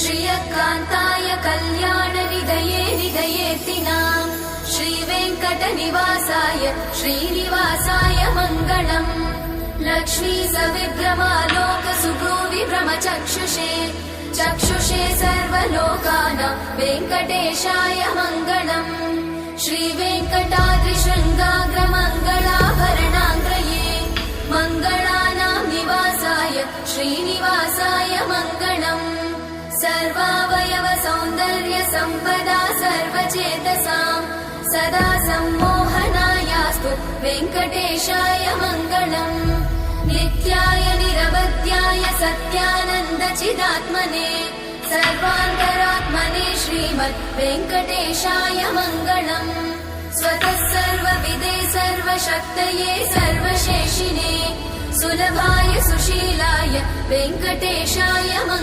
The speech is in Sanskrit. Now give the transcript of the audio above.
श्रियकान्ताय कल्याणनिधये निधयेतिनाम् श्रीवेङ्कटनिवासाय श्रीनिवासाय मङ्गलम्। लक्ष्मी सविभ्रमालोकसुभ्रूविभ्रमचक्षुषे चक्षुषे सर्वलोकानां वेङ्कटेशाय मङ्गलम्। श्रीवेङ्कटाद्रिशृङ्गाग्रमङ्गलाभरणाङ्ग्रये मङ्गलानां निवासाय श्रीनिवासाय मङ्गलम्। सर्वावयव सौन्दर्य सम्पदा सर्वचेतसां सदा सम्मोहनायास्तु वेङ्कटेशाय मङ्गलम्। नित्याय निरवध्याय सत्यानन्दचिदात्मने सर्वान्तरात्मने श्रीमद् वेङ्कटेशाय मङ्गलम्। स्वतः सर्वविदे सर्वशक्तये सर्वशेषिने सुलभाय सुशीलाय वेङ्कटेशाय मङ्गलम्।